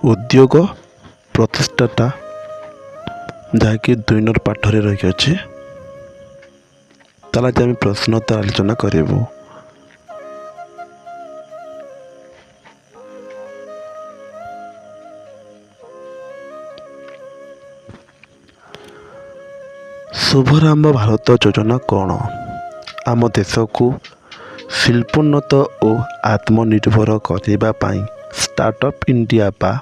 ଉଦ୍ୟୋଗ ପ୍ରତିଷ୍ଠାଟା ଯାହାକି 2 ନମ୍ବର ପାଠରେ ରହିଅଛି। ତାହେଲେ ଆଜି ଆମେ ପ୍ରଶ୍ନୋତ୍ତର ଆଲୋଚନା କରିବୁ। ଶୁଭାରମ୍ଭ ଭାରତ ଯୋଜନା କ'ଣ? ଆମ ଦେଶକୁ ଶିଳ୍ପୋନ୍ନତ ଓ ଆତ୍ମନିର୍ଭର କରିବା ପାଇଁ ଷ୍ଟାର୍ଟଅପ୍ ଇଣ୍ଡିଆ ବା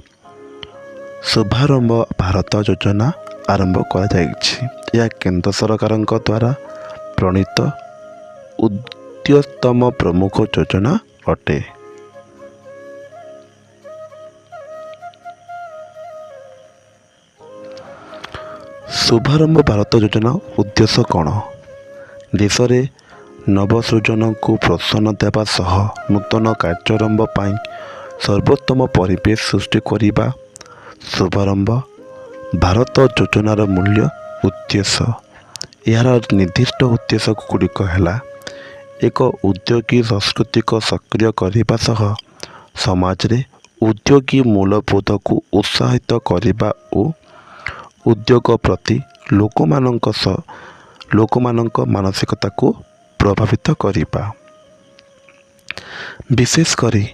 ଶୁଭାରମ୍ଭ ଭାରତ ଯୋଜନା ଆରମ୍ଭ କରାଯାଇଛି। ଏହା କେନ୍ଦ୍ର ସରକାରଙ୍କ ଦ୍ୱାରା ପ୍ରଣୀତ ଉଦ୍ୟତମ ପ୍ରମୁଖ ଯୋଜନା ଅଟେ। ଶୁଭାରମ୍ଭ ଭାରତ ଯୋଜନା ଉଦ୍ଦେଶ୍ୟ କ'ଣ? ଦେଶରେ ନବସୃଜନକୁ ପ୍ରୋତ୍ସାହନ ଦେବା ସହ ନୂତନ କାର୍ଯ୍ୟାରମ୍ଭ ପାଇଁ ସର୍ବୋତ୍ତମ ପରିବେଶ ସୃଷ୍ଟି କରିବା ଶୁଭାରମ୍ଭ ଭାରତ ଯୋଜନାର ମୂଲ୍ୟ ଉଦ୍ଦେଶ୍ୟ। ଏହାର ନିର୍ଦ୍ଦିଷ୍ଟ ଉଦ୍ଦେଶ୍ୟ ଗୁଡ଼ିକ ହେଲା ଏକ ଉଦ୍ୟୋଗୀ ସଂସ୍କୃତିକୁ ସକ୍ରିୟ କରିବା ସହ ସମାଜରେ ଉଦ୍ୟୋଗୀ ମୂଲ୍ୟବୋଧକୁ ଉତ୍ସାହିତ କରିବା ଓ ଉଦ୍ୟୋଗ ପ୍ରତି ଲୋକମାନଙ୍କ ମାନସିକତାକୁ ପ୍ରଭାବିତ କରିବା। ବିଶେଷ କରି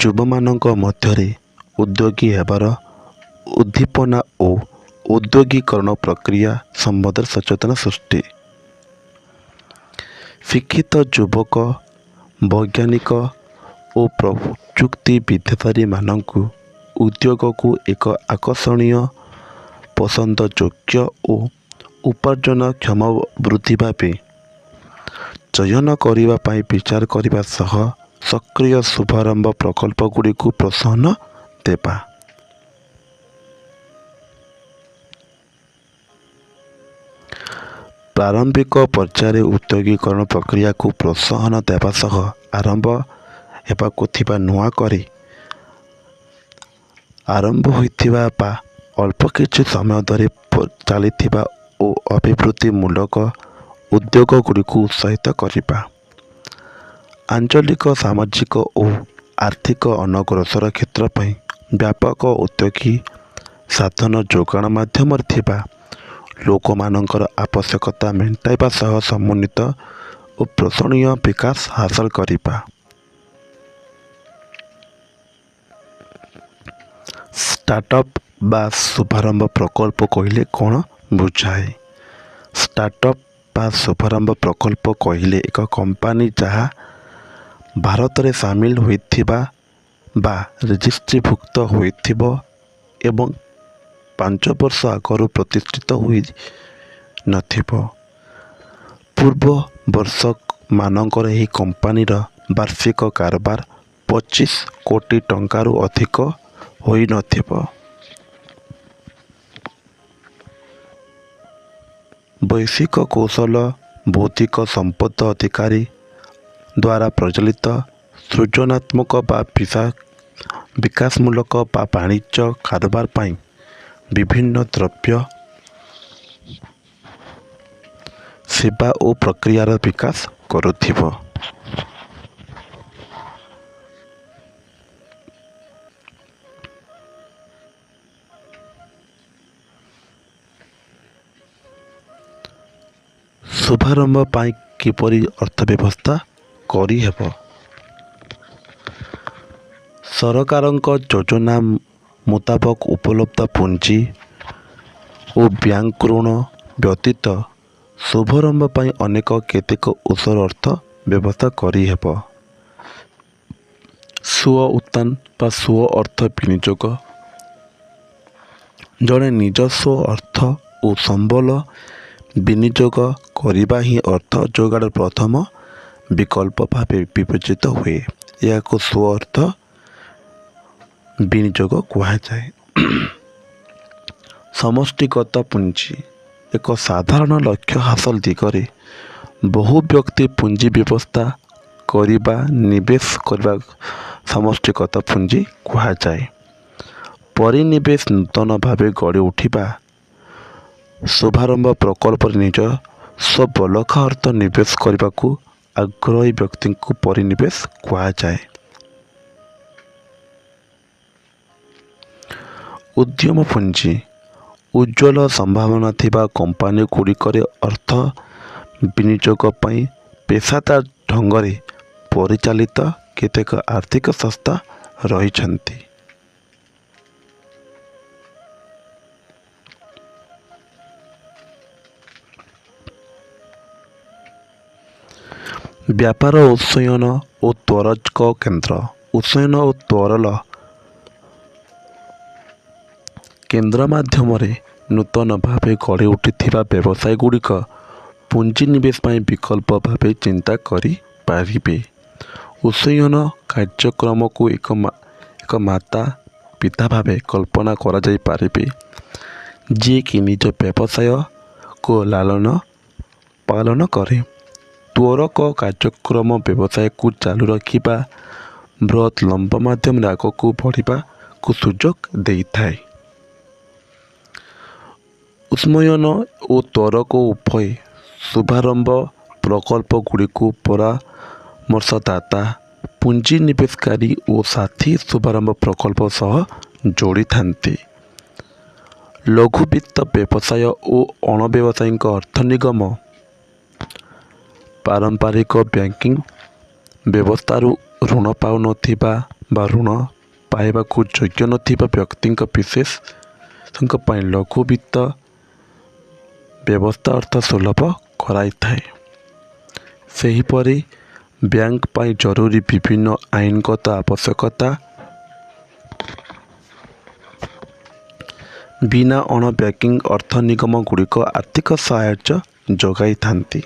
ଯୁବମାନଙ୍କ ମଧ୍ୟରେ ଉଦ୍ୟୋଗୀ ହେବାର ଉଦ୍ଦୀପନା ଓ ଉଦ୍ୟୋଗୀକରଣ ପ୍ରକ୍ରିୟା ସମ୍ବନ୍ଧରେ ସଚେତନତା ସୃଷ୍ଟି। ଶିକ୍ଷିତ ଯୁବକ, ବୈଜ୍ଞାନିକ ଓ ପ୍ରଯୁକ୍ତିବିଦ୍ୟାଧାରୀମାନଙ୍କୁ ଉଦ୍ୟୋଗକୁ ଏକ ଆକର୍ଷଣୀୟ, ପସନ୍ଦଯୋଗ୍ୟ ଓ ଉପାର୍ଜନକ୍ଷମ ବୃତ୍ତି ଭାବେ ଚୟନ କରିବା ପାଇଁ ବିଚାର କରିବା ସହ ସକ୍ରିୟ ଶୁଭାରମ୍ଭ ପ୍ରକଳ୍ପଗୁଡ଼ିକୁ ପ୍ରୋତ୍ସାହନ ଦେବା। ପ୍ରାରମ୍ଭିକ ପର୍ଯ୍ୟାୟରେ ଉଦ୍ୟୋଗୀକରଣ ପ୍ରକ୍ରିୟାକୁ ପ୍ରୋତ୍ସାହନ ଦେବା ସହ ଆରମ୍ଭ ହେବାକୁ ଥିବା ନୂଆ କରି ଆରମ୍ଭ ହୋଇଥିବା ବା ଅଳ୍ପ କିଛି ସମୟ ଧରି ଚାଲିଥିବା ଓ ଅଭିବୃଦ୍ଧିମୂଳକ ଉଦ୍ୟୋଗଗୁଡ଼ିକୁ ଉତ୍ସାହିତ କରିବା। ଆଞ୍ଚଳିକ ସାମାଜିକ ଓ ଆର୍ଥିକ ଅନଗ୍ରସର କ୍ଷେତ୍ର ପାଇଁ ବ୍ୟାପକ ଉଦ୍ୟୋଗୀ ସାଧନ ଯୋଗାଣ ମାଧ୍ୟମରେ ଥିବା ଲୋକମାନଙ୍କର ଆବଶ୍ୟକତା ମେଣ୍ଟାଇବା ସହ ସମନ୍ୱିତ ଓ ପୋଷଣୀୟ ବିକାଶ ହାସଲ କରିବା। ଷ୍ଟାର୍ଟଅପ୍ ବା ଶୁଭାରମ୍ଭ ପ୍ରକଳ୍ପ କହିଲେ କ'ଣ ବୁଝାଏ? ଷ୍ଟାର୍ଟଅପ୍ ବା ଶୁଭାରମ୍ଭ ପ୍ରକଳ୍ପ କହିଲେ ଏକ କମ୍ପାନୀ ଯାହା ଭାରତରେ ସାମିଲ ହୋଇଥିବା ବା ରେଜିଷ୍ଟ୍ରିଭୁକ୍ତ ହୋଇଥିବ ଏବଂ 5 ବର୍ଷ ଆଗରୁ ପ୍ରତିଷ୍ଠିତ ହୋଇନଥିବ। ପୂର୍ବ ବର୍ଷମାନଙ୍କରେ ଏହି କମ୍ପାନୀର ବାର୍ଷିକ କାରବାର 25 କୋଟି ଟଙ୍କାରୁ ଅଧିକ ହୋଇନଥିବ। ବୈଷୟିକ କୌଶଳ, ବୌଦ୍ଧିକ ସମ୍ପଦ ଅଧିକାରୀ ଦ୍ୱାରା ପ୍ରଚଳିତ ସୃଜନାତ୍ମକ ବା ବିକାଶମୂଳକ ବା ବାଣିଜ୍ୟ କାରବାର ପାଇଁ ବିଭିନ୍ନ ଦ୍ରବ୍ୟ, ସେବା ଓ ପ୍ରକ୍ରିୟାର ବିକାଶ କରୁଥିବ। ଶୁଭାରମ୍ଭ ପାଇଁ କିପରି ଅର୍ଥ ବ୍ୟବସ୍ଥା କରିହେବ? ସରକାରଙ୍କ ଯୋଜନା ମୁତାବକ ଉପଲବ୍ଧ ପୁଞ୍ଜି ଓ ବ୍ୟାଙ୍କ ଋଣ ବ୍ୟତୀତ ଶୁଭାରମ୍ଭ ପାଇଁ କେତେକ ଉତ୍ସରୁ ଅର୍ଥ ବ୍ୟବସ୍ଥା କରିହେବ। ସ୍ୱ ଉତ୍ଥାନ ବା ସ୍ୱ ଅର୍ଥ ବିନିଯୋଗ। ଜଣେ ନିଜସ୍ୱ ଅର୍ଥ ଓ ସମ୍ବଳ ବିନିଯୋଗ କରିବା ହିଁ ଅର୍ଥ ଯୋଗାଣର ପ୍ରଥମ ବିକଳ୍ପ ଭାବେ ବିବେଚିତ ହୁଏ। ଏହାକୁ ସ୍ୱ ଅର୍ଥ ବିନିଯୋଗ କୁହାଯାଏ। ସମଷ୍ଟିଗତ ପୁଞ୍ଜି। ଏକ ସାଧାରଣ ଲକ୍ଷ୍ୟ ହାସଲ ଦିଗରେ ବହୁ ବ୍ୟକ୍ତି ପୁଞ୍ଜି ବ୍ୟବସ୍ଥା କରିବା, ନିବେଶ କରିବା ସମଷ୍ଟିଗତ ପୁଞ୍ଜି କୁହାଯାଏ। ପରିନିବେଶ ନୂତନ ଭାବେ ଗଢ଼ି ଉଠିବା ଶୁଭାରମ୍ଭ ପ୍ରକଳ୍ପରେ ନିଜ ସ୍ୱବଳକା ଅର୍ଥ ନିବେଶ କରିବାକୁ ଆଗ୍ରହୀ ବ୍ୟକ୍ତିଙ୍କୁ ପରିନିବେଶ କୁହାଯାଏ। ଉଦ୍ୟମ ପୁଞ୍ଜି ଉଜ୍ଜ୍ୱଳ ସମ୍ଭାବନା ଥିବା କମ୍ପାନୀଗୁଡ଼ିକରେ ଅର୍ଥ ବିନିଯୋଗ ପାଇଁ ପେସାଦାର ଢଙ୍ଗରେ ପରିଚାଳିତ କେତେକ ଆର୍ଥିକ ସଂସ୍ଥା ରହିଛନ୍ତି। ବ୍ୟାପାର ଉନ୍ନୟନ ଓ ତ୍ୱରକ କେନ୍ଦ୍ର ଉନ୍ନୟନ ଓ ତରଳ କେନ୍ଦ୍ର ମାଧ୍ୟମରେ ନୂତନ ଭାବେ ଗଢ଼ି ଉଠିଥିବା ବ୍ୟବସାୟଗୁଡ଼ିକ ପୁଞ୍ଜିନିବେଶ ପାଇଁ ବିକଳ୍ପ ଭାବେ ଚିନ୍ତା କରିପାରିବେ। ଉନ୍ନୟନ କାର୍ଯ୍ୟକ୍ରମକୁ ଏକ ମାତା ପିତା ଭାବେ କଳ୍ପନା କରାଯାଇପାରିବେ, ଯିଏକି ନିଜ ବ୍ୟବସାୟକୁ ଲାଳନ ପାଳନ କରେ। ତ୍ୱରକ କାର୍ଯ୍ୟକ୍ରମ ବ୍ୟବସାୟକୁ ଚାଲୁ ରଖିବା ବୃହତ୍ ଲମ୍ବ ମାଧ୍ୟମରେ ଆଗକୁ ବଢ଼ିବାକୁ ସୁଯୋଗ ଦେଇଥାଏ। ଉନ୍ନୟନ ଓ ତ୍ୱରକ ଉଭୟ ଶୁଭାରମ୍ଭ ପ୍ରକଳ୍ପଗୁଡ଼ିକୁ ପରାମର୍ଶଦାତା, ପୁଞ୍ଜିନିବେଶକାରୀ ଓ ସାଥୀ ଶୁଭାରମ୍ଭ ପ୍ରକଳ୍ପ ସହ ଯୋଡ଼ିଥାନ୍ତି। ଲଘୁ ବିତ୍ତ ବ୍ୟବସାୟ ଓ ଅଣବ୍ୟବସାୟିକ ଅର୍ଥ ନିଗମ ପାରମ୍ପରିକ ବ୍ୟାଙ୍କିଂ ବ୍ୟବସ୍ଥାରୁ ଋଣ ପାଉନଥିବା ବା ଋଣ ପାଇବାକୁ ଯୋଗ୍ୟ ନଥିବା ବ୍ୟକ୍ତିଙ୍କ ବିଶେଷଙ୍କ ପାଇଁ ଲଘୁ ବିତ୍ତ ବ୍ୟବସ୍ଥା ଅର୍ଥ ସୁଲଭ କରାଇଥାଏ। ସେହିପରି ବ୍ୟାଙ୍କ ପାଇଁ ଜରୁରୀ ବିଭିନ୍ନ ଆଇନଗତ ଆବଶ୍ୟକତା ବିନା ଅଣ ବ୍ୟାଙ୍କିଂ ଅର୍ଥ ନିଗମ ଗୁଡ଼ିକ ଆର୍ଥିକ ସାହାଯ୍ୟ ଯୋଗାଇଥାନ୍ତି।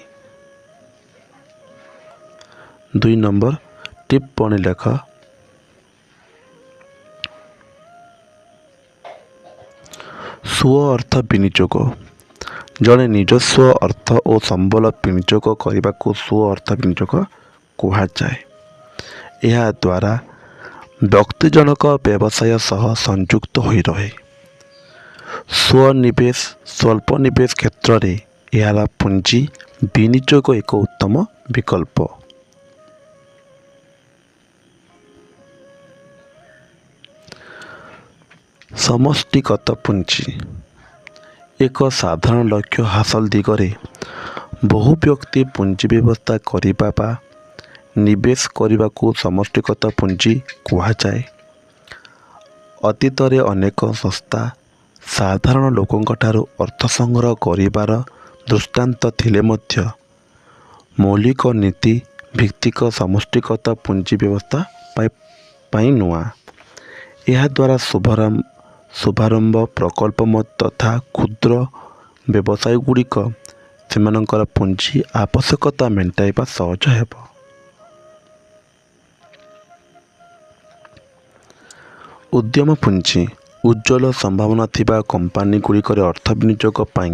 2 ନମ୍ବର ଟିପ୍ପଣୀ ଲେଖ। ସ୍ୱ ଅର୍ଥ ବିନିଯୋଗ ଜଣେ ନିଜସ୍ୱ ଅର୍ଥ ଓ ସମ୍ବଳ ବିନିଯୋଗ କରିବାକୁ ସ୍ୱ ଅର୍ଥ ବିନିଯୋଗ କୁହାଯାଏ। ଏହା ଦ୍ୱାରା ବ୍ୟକ୍ତି ଜଣକ ବ୍ୟବସାୟ ସହ ସଂଯୁକ୍ତ ହୋଇ ରହେ। ସ୍ୱନିବେଶ ସ୍ୱଳ୍ପ ନିବେଶ କ୍ଷେତ୍ରରେ ଏହାର ପୁଞ୍ଜି ବିନିଯୋଗ ଏକ ଉତ୍ତମ ବିକଳ୍ପ। ସମଷ୍ଟିଗତ ପୁଞ୍ଜି ଏକ ସାଧାରଣ ଲକ୍ଷ୍ୟ ହାସଲ ଦିଗରେ ବହୁ ବ୍ୟକ୍ତି ପୁଞ୍ଜି ବ୍ୟବସ୍ଥା କରିବା ବା ନିବେଶ କରିବାକୁ ସମଷ୍ଟିଗତ ପୁଞ୍ଜି କୁହାଯାଏ। ଅତୀତରେ ଅନେକ ସଂସ୍ଥା ସାଧାରଣ ଲୋକଙ୍କଠାରୁ ଅର୍ଥ ସଂଗ୍ରହ କରିବାର ଦୃଷ୍ଟାନ୍ତ ଥିଲେ ମଧ୍ୟ ମୌଳିକ ନୀତି ଭିତ୍ତିକ ସମଷ୍ଟିଗତ ପୁଞ୍ଜି ବ୍ୟବସ୍ଥା ପାଇଁ ନୂଆ। ଏହାଦ୍ୱାରା ଶୁଭାରମ୍ଭ ପ୍ରକଳ୍ପ ତଥା କ୍ଷୁଦ୍ର ବ୍ୟବସାୟଗୁଡ଼ିକ ସେମାନଙ୍କର ପୁଞ୍ଜି ଆବଶ୍ୟକତା ମେଣ୍ଟାଇବା ସହଜ ହେବ। ଉଦ୍ୟମ ପୁଞ୍ଜି ଉଜ୍ଜ୍ୱଳ ସମ୍ଭାବନା ଥିବା କମ୍ପାନୀଗୁଡ଼ିକରେ ଅର୍ଥ ବିନିଯୋଗ ପାଇଁ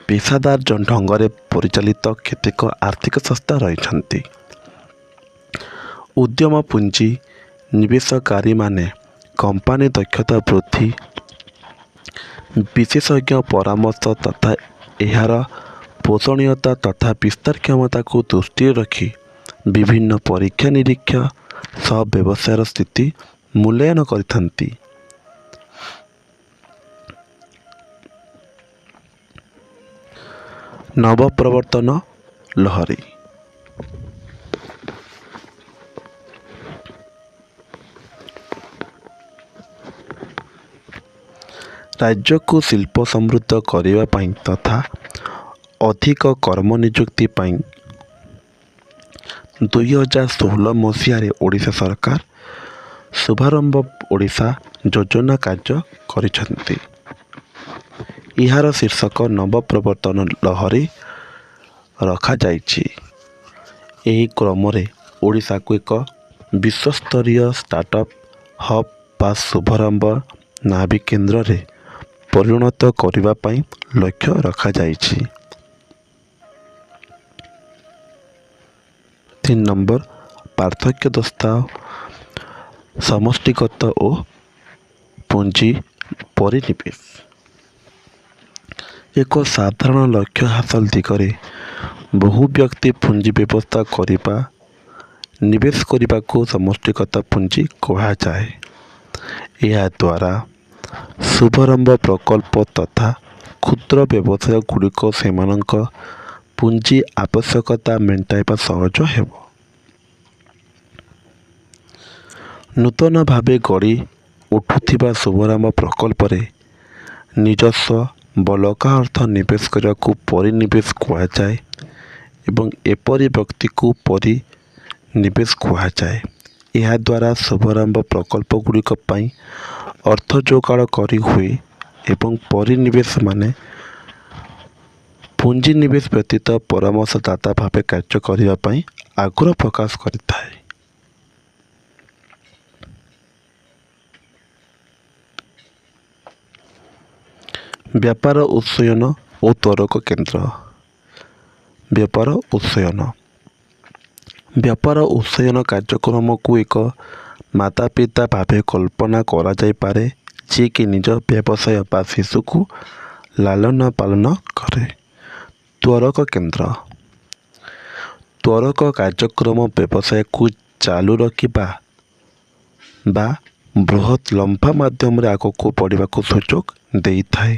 ପେସାଦାର ଢଙ୍ଗରେ ପରିଚାଳିତ କେତେକ ଆର୍ଥିକ ସଂସ୍ଥା ରହିଛନ୍ତି। ଉଦ୍ୟମ ପୁଞ୍ଜି ନିବେଶକାରୀମାନେ କମ୍ପାନୀ ଦକ୍ଷତା ବୃଦ୍ଧି, ବିଶେଷଜ୍ଞ ପରାମର୍ଶ ତଥା ଏହାର ପୋଷଣୀୟତା ତଥା ବିସ୍ତାର କ୍ଷମତାକୁ ଦୃଷ୍ଟିରେ ରଖି ବିଭିନ୍ନ ପରୀକ୍ଷା ନିରୀକ୍ଷା ସହ ବ୍ୟବସାୟର ସ୍ଥିତି ମୂଲ୍ୟାୟନ କରିଥାନ୍ତି। ନବପ୍ରବର୍ତ୍ତନ ଲହରୀ ରାଜ୍ୟକୁ ଶିଳ୍ପ ସମୃଦ୍ଧ କରିବା ପାଇଁ ତଥା ଅଧିକ କର୍ମ ନିଯୁକ୍ତି ପାଇଁ 2016 ମସିହାରେ ଓଡ଼ିଶା ସରକାର ଶୁଭାରମ୍ଭ ଓଡ଼ିଶା ଯୋଜନା କାର୍ଯ୍ୟ କରିଛନ୍ତି। ଏହାର ଶୀର୍ଷକ ନବପ୍ରବର୍ତ୍ତନ ଲହରୀ ରଖାଯାଇଛି। ଏହି କ୍ରମରେ ଓଡ଼ିଶାକୁ ଏକ ବିଶ୍ୱସ୍ତରୀୟ ଷ୍ଟାର୍ଟଅପ୍ ହବ୍ ବା ଶୁଭାରମ୍ଭ ନାଭି କେନ୍ଦ୍ରରେ ପରିଣତ କରିବା ପାଇଁ ଲକ୍ଷ୍ୟ ରଖାଯାଇଛି। 3 ନମ୍ବର ପାର୍ଥକ୍ୟ ଦର୍ଶାଅ ସମଷ୍ଟିଗତ ଓ ପୁଞ୍ଜି ପରିନିବେଶ। ଏକ ସାଧାରଣ ଲକ୍ଷ୍ୟ ହାସଲ ଦିଗରେ ବହୁ ବ୍ୟକ୍ତି ପୁଞ୍ଜି ବ୍ୟବସ୍ଥା କରିବା ନିବେଶ କରିବାକୁ ସମଷ୍ଟିଗତ ପୁଞ୍ଜି କୁହାଯାଏ। ଏହାଦ୍ୱାରା ଶୁଭାରମ୍ଭ ପ୍ରକଳ୍ପ ତଥା କ୍ଷୁଦ୍ର ବ୍ୟବସାୟ ଗୁଡ଼ିକ ସେମାନଙ୍କ ପୁଞ୍ଜି ଆବଶ୍ୟକତା ମେଣ୍ଟାଇବା ସହଜ ହେବ। ନୂତନ ଭାବେ ଗଢ଼ି ଉଠୁଥିବା ଶୁଭାରମ୍ଭ ପ୍ରକଳ୍ପରେ ନିଜସ୍ୱ ବଳକା ଅର୍ଥ ନିବେଶ କରିବାକୁ ପରିନିବେଶ କୁହାଯାଏ ଏବଂ ଏପରି ବ୍ୟକ୍ତିକୁ ପରିନିବେଶ କୁହାଯାଏ। ଏହାଦ୍ୱାରା ଶୁଭାରମ୍ଭ ପ୍ରକଳ୍ପଗୁଡ଼ିକ ପାଇଁ ଅର୍ଥ ଯୋଗାଡ଼ କରିହୁଏ ଏବଂ ପରିନିବେଶ ମାନେ ପୁଞ୍ଜିନିବେଶ ବ୍ୟତୀତ ପରାମର୍ଶଦାତା ଭାବେ କାର୍ଯ୍ୟ କରିବା ପାଇଁ ଆଗ୍ରହ ପ୍ରକାଶ କରିଥାଏ। ବ୍ୟାପାର ଉନ୍ନୟନ ଓ ତ୍ୱରକ କେନ୍ଦ୍ର। ବ୍ୟାପାର ଉନ୍ନୟନ କାର୍ଯ୍ୟକ୍ରମକୁ ଏକ ମାତାପିତା ଭାବେ କଳ୍ପନା କରାଯାଇପାରେ ଯିଏକି ନିଜ ବ୍ୟବସାୟ ବା ଶିଶୁକୁ ଲାଳନ ପାଳନ କରେ। ତ୍ୱରକ କେନ୍ଦ୍ର କାର୍ଯ୍ୟକ୍ରମ ବ୍ୟବସାୟକୁ ଚାଲୁ ରଖିବା ବା ବୃହତ୍ ଲମ୍ବା ମାଧ୍ୟମରେ ଆଗକୁ ବଢ଼ିବାକୁ ସୁଯୋଗ ଦେଇଥାଏ।